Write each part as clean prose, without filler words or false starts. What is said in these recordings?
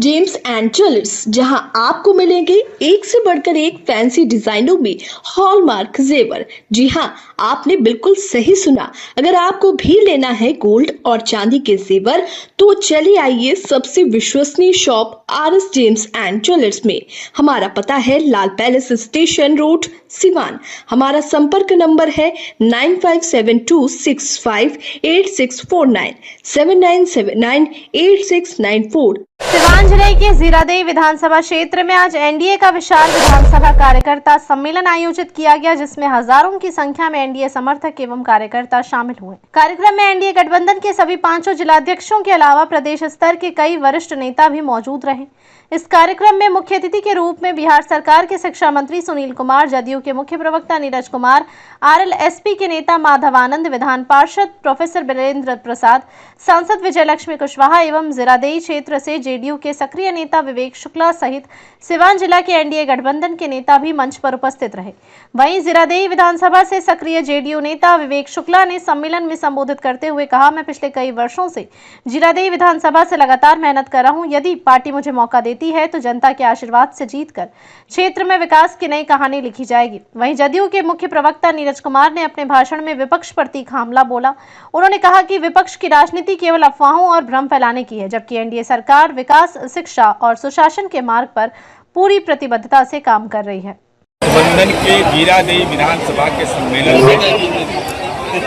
James and jewellers, जहां आपको मिलेंगे एक से बढ़कर एक फैंसी डिजाइनों में हॉलमार्क जेवर। जी हां, आपने बिल्कुल सही सुना। अगर आपको भी लेना है गोल्ड और चांदी के जेवर तो चलिए आइए सबसे विश्वसनीय shop RS James and jewellers में। हमारा पता है लाल पैलेस स्टेशन रोड, सिवान। हमारा संपर्क नंबर है 9572658649 79798694। सिवान जिले के जीरादेई विधानसभा क्षेत्र में आज एनडीए का विशाल विधानसभा कार्यकर्ता सम्मेलन आयोजित किया गया, जिसमें हजारों की संख्या में एनडीए समर्थक एवं कार्यकर्ता शामिल हुए। कार्यक्रम में एनडीए गठबंधन के सभी 5 जिलाध्यक्षों के अलावा प्रदेश स्तर के कई वरिष्ठ नेता भी मौजूद रहे। इस कार्यक्रम में मुख्य अतिथि के रूप में बिहार सरकार के शिक्षा मंत्री सुनील कुमार, जदयू के मुख्य प्रवक्ता नीरज कुमार, आरएलएसपी के नेता माधवानंद, विधान पार्षद प्रोफेसर बीरेंद्र प्रसाद, सांसद विजयलक्ष्मी कुशवाहा एवं जीरादेई क्षेत्र से जेडीयू के सक्रिय नेता विवेक शुक्ला सहित सिवान जिला के एनडीए गठबंधन के नेता भी मंच पर उपस्थित रहे। वहीं जीरादेई विधानसभा से सक्रिय जेडीयू नेता विवेक शुक्ला ने सम्मेलन में संबोधित करते हुए कहा, मैं पिछले कई वर्षों से जीरादेई विधानसभा से लगातार मेहनत कर रहा हूं। यदि पार्टी मुझे मौका देती है तो जनता के आशीर्वाद से जीतकर क्षेत्र में विकास की नई कहानी लिखी जाएगी। वहीं जदयू के मुख्य प्रवक्ता नीरज कुमार ने अपने भाषण में विपक्ष पर तीखा हमला बोला। उन्होंने कहा कि विपक्ष की राजनीति केवल अफवाहों और भ्रम फैलाने की है, जबकि एनडीए सरकार विकास, शिक्षा और सुशासन के मार्ग पर पूरी प्रतिबद्धता से काम कर रही है। गठबंधन के जीरादेई विधानसभा के सम्मेलन में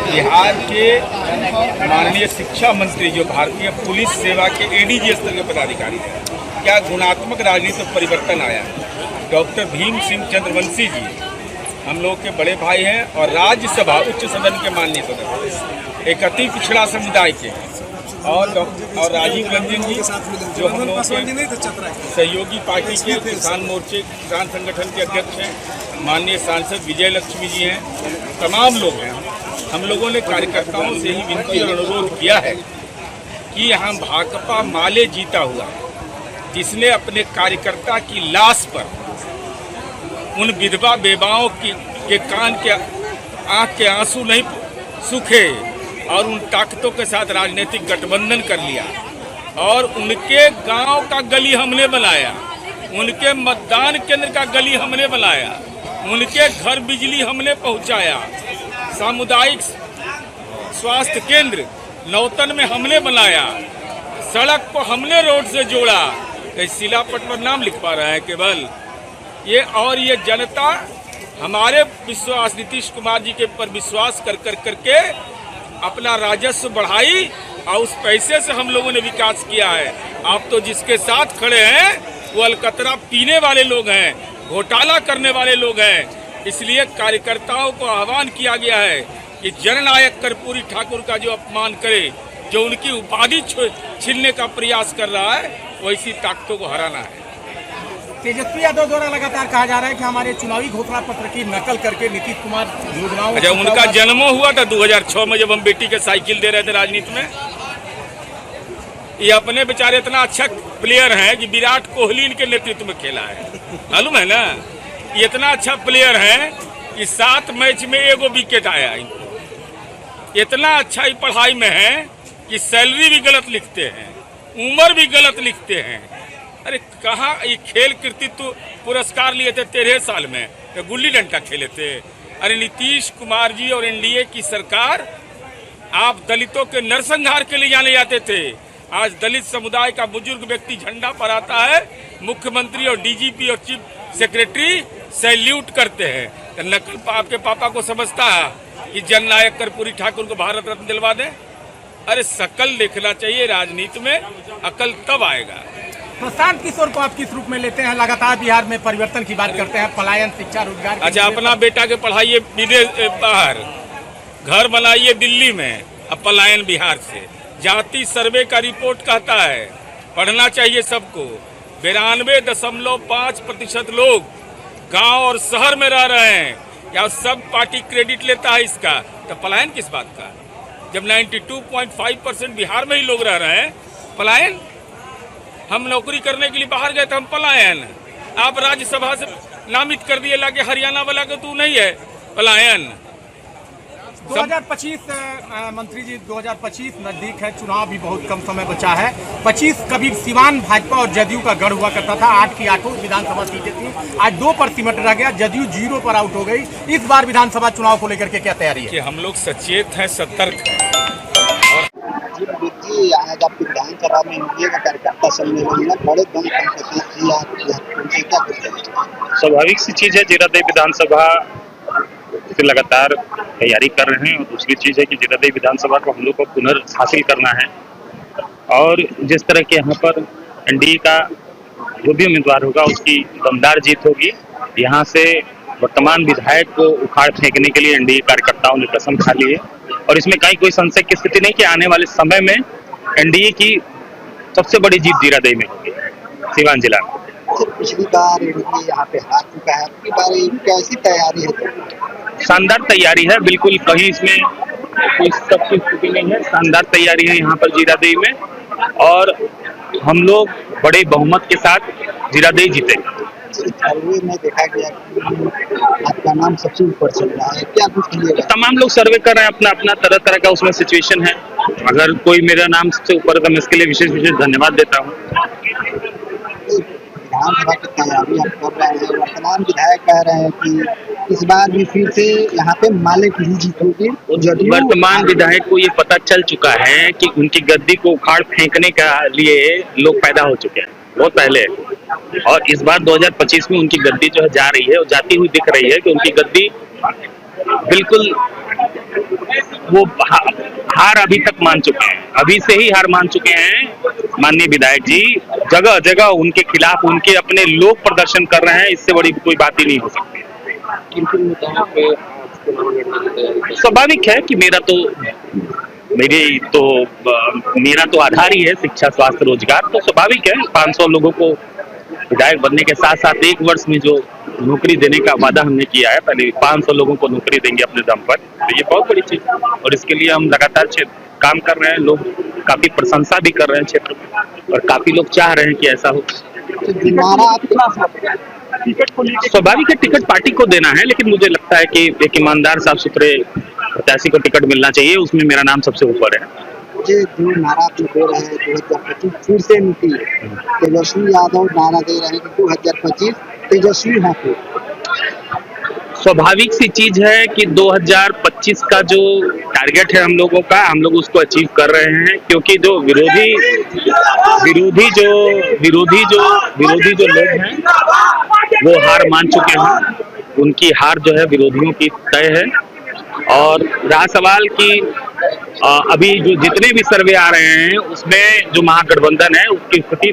बिहार के माननीय शिक्षा मंत्री, जो भारतीय पुलिस सेवा के एडीजी स्तर के पदाधिकारी हैं, क्या गुणात्मक राजनीति में परिवर्तन आया है। डॉक्टर भीम सिंह चंद्रवंशी जी हम लोग के बड़े भाई हैं और राज्यसभा उच्च सदन के माननीय सदस्य, एक अति पिछड़ा समुदाय के हैं। और राजीव रंजन जी जो हम लोग के सहयोगी पार्टी के किसान मोर्चे, किसान संगठन के अध्यक्ष हैं, माननीय सांसद विजय लक्ष्मी जी हैं, तमाम लोग हैं। हम लोगों ने कार्यकर्ताओं से ही विनती और अनुरोध किया है कि यहाँ भाकपा माले जीता हुआ है, जिसने अपने कार्यकर्ता की लाश पर उन विधवा बेवाओं के कान के आंख के आंसू नहीं सूखे और उन ताकतों के साथ राजनीतिक गठबंधन कर लिया और उनके गांव का गली हमने बनाया, उनके मतदान केंद्र का गली हमने बनाया, उनके घर बिजली हमने पहुंचाया, सामुदायिक स्वास्थ्य केंद्र नौतन में हमने बनाया, सड़क को हमने रोड से जोड़ा। शिलापट पर नाम लिख पा रहे हैं केवल ये, और ये जनता हमारे विश्वास नीतीश कुमार जी के पर विश्वास करके अपना राजस्व बढ़ाई और उस पैसे से हम लोगों ने विकास किया है। आप तो जिसके साथ खड़े हैं वो अलकतरा पीने वाले लोग हैं, घोटाला करने वाले लोग हैं। इसलिए कार्यकर्ताओं को आह्वान किया गया है कि जननायक कर्पूरी ठाकुर का जो अपमान करे, जो उनकी उपाधि छीनने का प्रयास कर रहा है, वैसी ताकतों को हराना है। तेजस्वी यादव द्वारा लगातार कहा जा रहा है कि हमारे चुनावी घोषणा पत्र की नकल करके नीतीश कुमार योजनाओं। जब उनका जन्म हुआ था 2006 में, जब हम बेटी के साइकिल दे रहे थे राजनीति में, ये अपने बेचारे इतना अच्छा प्लेयर हैं कि विराट कोहली इनके नेतृत्व में खेला है, मालूम है ना। ये इतना अच्छा प्लेयर है कि 7 मैच में 1 विकेट आया इनको। इतना अच्छा ही पढ़ाई में है कि सैलरी भी गलत लिखते हैं, उम्र भी गलत लिखते हैं। अरे कहाँ ये खेल कृतित्व पुरस्कार लिए थे 13 साल में, तो गुल्ली डंडा खेले थे। अरे नीतीश कुमार जी और एनडीए की सरकार, आप दलितों के नरसंहार के लिए जाने जाते थे। आज दलित समुदाय का बुजुर्ग व्यक्ति झंडा फहराता है, मुख्यमंत्री और डीजीपी और चीफ सेक्रेटरी सैल्यूट करते हैं। तो नकल आपके पापा को समझता है कि जननायक कर्पूरी ठाकुर को भारत रत्न दिलवा दें। अरे शकल देखना चाहिए राजनीति में, अकल तब आएगा। प्रशांत किशोर को आप किस रूप में लेते हैं? लगातार बिहार में परिवर्तन की बात करते हैं, पलायन, शिक्षा, रोजगार। अच्छा, अपना बेटा के पढ़ाइए विदेश बाहर, घर बनाइए दिल्ली में, अब पलायन बिहार से। जाति सर्वे का रिपोर्ट कहता है पढ़ना चाहिए सबको। 92.5% लोग गांव और शहर में रह रहे हैं। क्या सब पार्टी क्रेडिट लेता है इसका? तो पलायन किस बात का? जब 92.5% बिहार में ही लोग रह रहे हैं, पलायन? हम नौकरी करने के लिए बाहर गए तो हम पलायन। आप राज्यसभा से नामित कर दिए लाके हरियाणा वाला के तू नहीं है, पलायन। 2025 मंत्री जी 2025 नजदीक है, चुनाव भी बहुत कम समय बचा है। 25 कभी सिवान भाजपा और जदयू का गढ़ हुआ करता था, 8 की 8 विधानसभा सीटें थी, आज 2 पर सिमट रह गया, जदयू 0 पर आउट हो गई। इस बार विधानसभा चुनाव को लेकर के क्या तैयारी है? कि हम लोग सचेत हैं, सतर्क हैं। जी आज आपके विधानसभा में एनडीए का कार्यकर्ता सम्मेलन है, बड़े बम उनसे क्या कहते हैं? स्वाभाविक सी चीज है, जीरादेई विधानसभा से लगातार तैयारी कर रहे हैं और दूसरी चीज है कि जीरादेई विधानसभा को हम लोग को पुनर्हासिल करना है और जिस तरह के यहाँ पर एनडीए का जो भी उम्मीदवार होगा उसकी दमदार जीत होगी। यहाँ से वर्तमान विधायक को उखाड़ फेंकने के लिए एनडीए कार्यकर्ताओं ने कसम खा ली है और इसमें कहीं कोई संशय की स्थिति नहीं कि आने वाले समय में एनडीए की सबसे बड़ी जीत जीरादेई में होगी, सीवान जिला में। पिछली बार एनडीए यहाँ पे हार चुका है, आपकी बार कैसी तैयारी है? शानदार तैयारी है, बिल्कुल कहीं इसमें कोई शक की स्थिति नहीं है। शानदार तैयारी है यहाँ पर जीरादेई में और हम लोग बड़े बहुमत के साथ जीरादेई जीतेंगे। सर्वे में देखा गया कि आपका नाम सबसे ऊपर चल रहा है, क्या कुछ कहिएगा? तमाम लोग सर्वे कर रहे हैं, अपना अपना तरह तरह का उसमें सिचुएशन है। अगर कोई मेरा नाम सबसे ऊपर है तो मैं इसके लिए विशेष धन्यवाद देता हूँ। विधानसभा की तैयारी आप कर रहे हैं, वर्तमान विधायक कह रहे हैं कि इस बार भी फिर से यहाँ पे माले की ही जीत होगी। वर्तमान विधायक को ये पता चल चुका है कि उनकी गद्दी को उखाड़ फेंकने का लिए लोग पैदा हो चुके हैं बहुत पहले और इस बार 2025 में उनकी गद्दी जो है जा रही है और जाती हुई दिख रही है कि उनकी गद्दी बिल्कुल वो हार अभी तक मान चुके हैं, अभी से ही हार मान चुके हैं। माननीय विधायक जी जगह जगह उनके खिलाफ उनके अपने लोग प्रदर्शन कर रहे हैं, इससे बड़ी कोई बात ही नहीं हो सकती। स्वाभाविक है कि मेरा तो आधार ही है शिक्षा, स्वास्थ्य, रोजगार, तो स्वाभाविक है 500 लोगों को विधायक बनने के साथ साथ 1 वर्ष में जो नौकरी देने का वादा हमने किया है, पहले 500 लोगों को नौकरी देंगे अपने दम पर, तो ये बहुत बड़ी चीज है और इसके लिए हम लगातार काम कर रहे हैं। लोग काफी प्रशंसा भी कर रहे हैं क्षेत्र में और काफी लोग चाह रहे हैं कि ऐसा हो। स्वाभाविक है टिकट पार्टी को देना है, लेकिन मुझे लगता है कि एक ईमानदार साफ सुथरे प्रत्याशी को टिकट मिलना चाहिए, उसमें मेरा नाम सबसे ऊपर है। जो नारा आप दे रहे हैं 2025 फिर से नीति, तेजस्वी यादव नारा दे रहे हैं कि 2025 तेजस्वी हाथों। स्वाभाविक सी चीज है कि 2025 का जो टारगेट है हम लोगों का, हम लोग उसको अचीव कर रहे हैं क्योंकि जो विरोधी जो लोग हैं वो हार मान चुके हैं, उनकी हार जो है विरोधियों की तय है। और रहा सवाल कि अभी जो जितने भी सर्वे आ रहे हैं उसमें जो महागठबंधन है उसकी स्थिति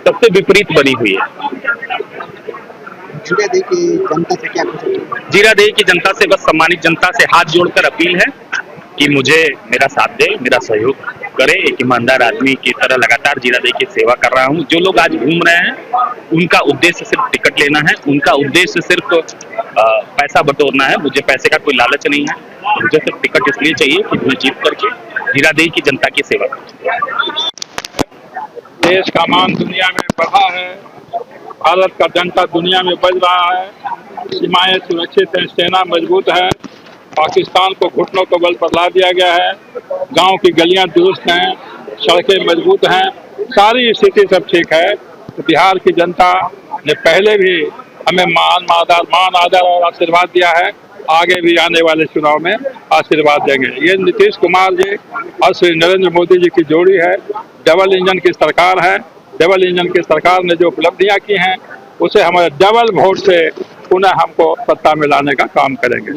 सबसे विपरीत बनी हुई है। जीरादेई की जनता से क्या कुछ? जीरादेई की जनता से बस सम्मानित जनता से हाथ जोड़कर अपील है कि मुझे मेरा साथ दे, मेरा सहयोग करे। एक ईमानदार आदमी की तरह लगातार जीरादेई की सेवा कर रहा हूँ। जो लोग आज घूम रहे हैं उनका उद्देश्य सिर्फ टिकट लेना है, उनका उद्देश्य सिर्फ पैसा बटोरना है। मुझे पैसे का कोई लालच नहीं है, मुझे सिर्फ टिकट इसलिए चाहिए कि मैं जीत करके जीरादेई की जनता की सेवा करूँ। देश का मान दुनिया में बढ़ा है, भारत का जनता दुनिया में बढ़ रहा है, सीमाएं सुरक्षित हैं, सेना मजबूत है, पाकिस्तान को घुटनों को बल पर ला दिया गया है, गांव की गलियां दुरुस्त हैं, सड़कें मजबूत हैं, सारी स्थिति सब ठीक है। तो बिहार की जनता ने पहले भी हमें मान आदर और आशीर्वाद दिया है, आगे भी आने वाले चुनाव में आशीर्वाद देंगे। ये नीतीश कुमार जी और श्री नरेंद्र मोदी जी की जोड़ी है, डबल इंजन की सरकार है। डबल इंजन की सरकार ने जो उपलब्धियां की हैं उसे हमारे डबल वोट से पुनः हमको सत्ता में लाने का काम करेंगे।